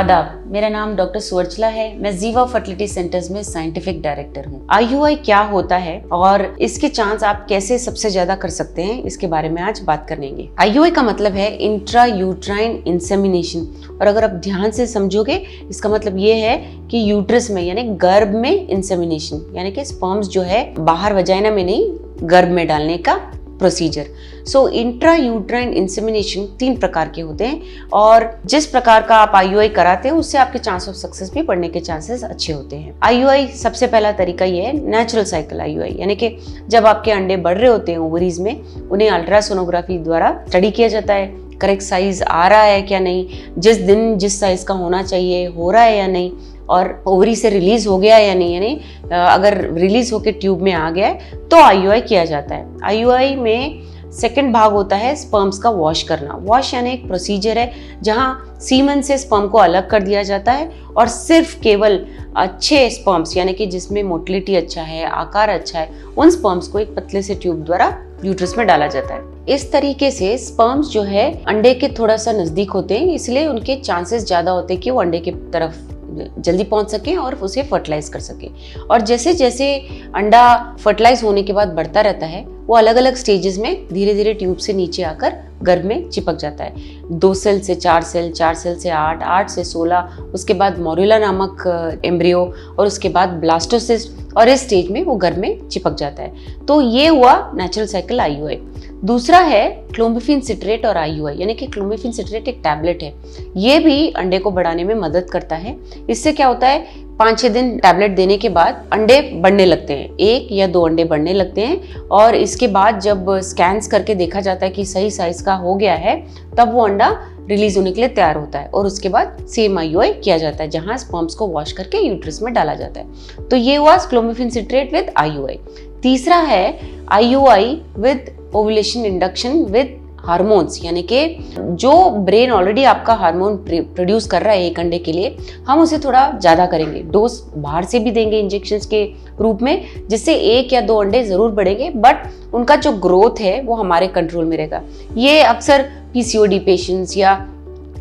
आदाब, मेरा नाम डॉक्टर सुवर्चला है। मैं जीवा फर्टिलिटी सेंटर्स में साइंटिफिक डायरेक्टर हूँ। IUI क्या होता है और इसके चांस आप कैसे सबसे ज्यादा कर सकते हैं, इसके बारे में आज बात करेंगे। IUI का मतलब है इंट्रा यूट्राइन इंसेमिनेशन, और अगर आप ध्यान से समझोगे इसका मतलब ये है कि यूट्रस में यानी गर्भ में इंसेमिनेशन, यानी कि स्पर्म्स जो है बाहर वजाइना में नहीं, गर्भ में डालने का प्रोसीजर। सो इंट्रा यूट्राइन इंसेमिनेशन 3 प्रकार के होते हैं, और जिस प्रकार का आप IUI कराते हैं उससे आपके चांस ऑफ सक्सेस भी बढ़ने के चांसेस अच्छे होते हैं। IUI सबसे पहला तरीका ये है नेचुरल साइकिल IUI, यानी कि जब आपके अंडे बढ़ रहे होते हैं ओवरीज में, उन्हें अल्ट्रासोनोग्राफी द्वारा स्टडी किया जाता है, करेक्ट साइज आ रहा है क्या नहीं, जिस दिन जिस साइज का होना चाहिए हो रहा है या नहीं, और ओवरी से रिलीज हो गया या नहीं, यानी अगर रिलीज होकर ट्यूब में आ गया है तो IUI किया जाता है। IUI में सेकंड भाग होता है स्पर्म्स का वॉश करना। वॉश यानी एक प्रोसीजर है जहां सीमन से स्पर्म को अलग कर दिया जाता है और सिर्फ केवल अच्छे स्पर्म्स, यानी कि जिसमें मोटिलिटी अच्छा है, आकार अच्छा है, उन स्पर्म्स को एक पतले से ट्यूब द्वारा यूट्रस में डाला जाता है। इस तरीके से स्पर्म्स जो है अंडे के थोड़ा सा नजदीक होते हैं, इसलिए उनके चांसेस ज्यादा होते हैं कि वो अंडे की तरफ जल्दी पहुंच सके और उसे फर्टिलाइज कर सके। और जैसे जैसे अंडा फर्टिलाइज होने के बाद बढ़ता रहता है, वो अलग अलग स्टेजेस में धीरे धीरे ट्यूब से नीचे आकर गर्भ में चिपक जाता है। 2 सेल से 4 सेल, 4 सेल से 8, 8 से 16, उसके बाद मोरुला नामक एम्ब्रियो, और उसके बाद ब्लास्टोसिस्ट, और इस स्टेज में वो गर्भ में चिपक जाता है। तो ये हुआ नेचुरल साइकिल IUI। दूसरा है क्लोमिफेन सिट्रेट और IUI, यानी कि क्लोमिफेन सिट्रेट एक टैबलेट है, ये भी अंडे को बढ़ाने में मदद करता है। इससे क्या होता है, 5-6 दिन टैबलेट देने के बाद अंडे बढ़ने लगते हैं, 1 या 2 अंडे बढ़ने लगते हैं, और इसके बाद जब स्कैन्स करके देखा जाता है कि सही साइज का हो गया है, तब वो अंडा रिलीज होने के लिए तैयार होता है, और उसके बाद सेम IUI किया जाता है जहां स्पर्म्स को वॉश करके यूट्रस में डाला जाता है। तो ये हुआ क्लोमिफेन सिट्रेट विद IUI। तीसरा है IUI with ovulation induction with hormones, यानी कि जो ब्रेन ऑलरेडी आपका हार्मोन प्रोड्यूस कर रहा है एक अंडे के लिए, हम उसे थोड़ा ज़्यादा करेंगे, डोज बाहर से भी देंगे इंजेक्शंस के रूप में, जिससे 1 या 2 अंडे ज़रूर बढ़ेंगे, बट उनका जो ग्रोथ है वो हमारे कंट्रोल में रहेगा। ये अक्सर PCOD पेशेंट्स या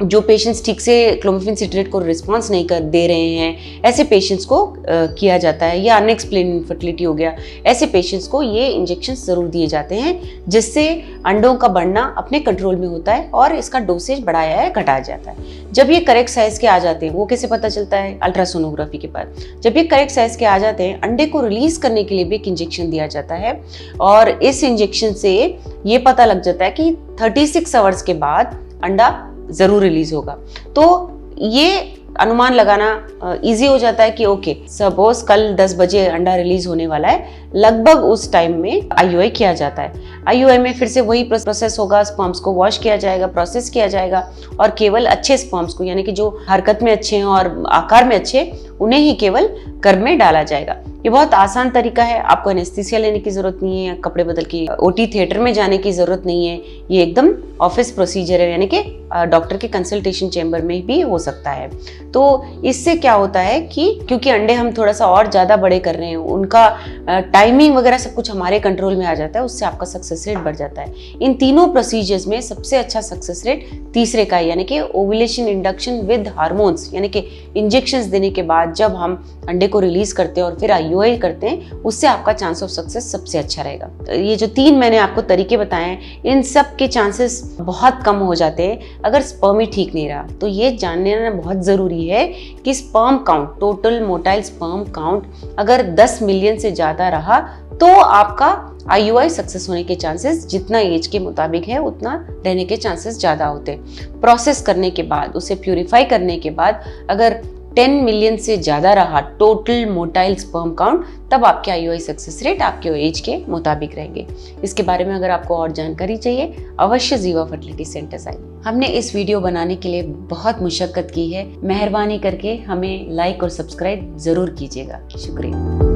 जो पेशेंट्स ठीक से क्लोमिफेन सिट्रेट को रिस्पॉन्स नहीं कर दे रहे हैं, ऐसे पेशेंट्स को किया जाता है, या अनएक्सप्लेन इनफर्टिलिटी हो गया, ऐसे पेशेंट्स को ये इंजेक्शंस ज़रूर दिए जाते हैं, जिससे अंडों का बढ़ना अपने कंट्रोल में होता है और इसका डोसेज बढ़ाया है घटाया जाता है। जब ये करेक्ट साइज के आ जाते हैं, वो कैसे पता चलता है, अल्ट्रासोनोग्राफी के बाद जब ये करेक्ट साइज के आ जाते हैं, अंडे को रिलीज करने के लिए भी एक इंजेक्शन दिया जाता है, और इस इंजेक्शन से ये पता लग जाता है कि 36 आवर्स के बाद अंडा जरूर रिलीज होगा। तो ये अनुमान लगाना इजी हो जाता है कि ओके, सपोज कल 10 बजे अंडा रिलीज होने वाला है, लगभग उस टाइम में IUI किया जाता है। IUI में फिर से वही प्रोसेस होगा, स्पर्म्स को वॉश किया जाएगा, प्रोसेस किया जाएगा, और केवल अच्छे स्पर्म्स को, यानी कि जो हरकत में अच्छे हैं और आकार में अच्छे, उन्हें ही केवल गर्भ में डाला जाएगा। ये बहुत आसान तरीका है, आपको एनेस्थीसिया लेने की जरूरत नहीं है, कपड़े बदल के OT थिएटर में जाने की जरूरत नहीं है, ये एकदम ऑफिस प्रोसीजर है, यानी कि डॉक्टर के कंसल्टेशन चेंबर में भी हो सकता है। तो इससे क्या होता है कि क्योंकि अंडे हम थोड़ा सा और ज़्यादा बड़े कर रहे हैं, उनका टाइमिंग वगैरह सब कुछ हमारे कंट्रोल में आ जाता है, उससे आपका सक्सेस रेट बढ़ जाता है। इन तीनों प्रोसीजर्स में सबसे अच्छा सक्सेस रेट तीसरे का है, यानी कि ओव्यूलेशन इंडक्शन विद हार्मोन्स, यानी कि इंजेक्शंस देने के बाद जब हम अंडे को रिलीज करते हैं और फिर IUI करते हैं, उससे आपका चांस ऑफ सक्सेस सबसे अच्छा रहेगा। ये जो 3 मैंने आपको तरीके बताए हैं, इन सब के चांसेस बहुत कम हो जाते हैं अगर स्पर्म ही ठीक नहीं रहा। तो ये जानना बहुत ज़रूरी है कि sperm count, total motile sperm count अगर 10 मिलियन से ज़्यादा रहा तो आपका IUI सक्सेस होने के चांसेस जितना एज के मुताबिक है उतना रहने के चांसेस ज़्यादा होते हैं। प्रोसेस करने के बाद, उसे प्यूरिफाई करने के बाद अगर 10 मिलियन से ज़्यादा रहा टोटल मोटाइल स्पर्म काउंट, तब आपके IUI सक्सेस रेट आपके एज के मुताबिक रहेंगे। इसके बारे में अगर आपको और जानकारी चाहिए, अवश्य जीवा फर्टिलिटी सेंटर्स आइए। हमने इस वीडियो बनाने के लिए बहुत मुशक्कत की है, मेहरबानी करके हमें लाइक और सब्सक्राइब ज़रूर कीजिएगा। शुक्रिया।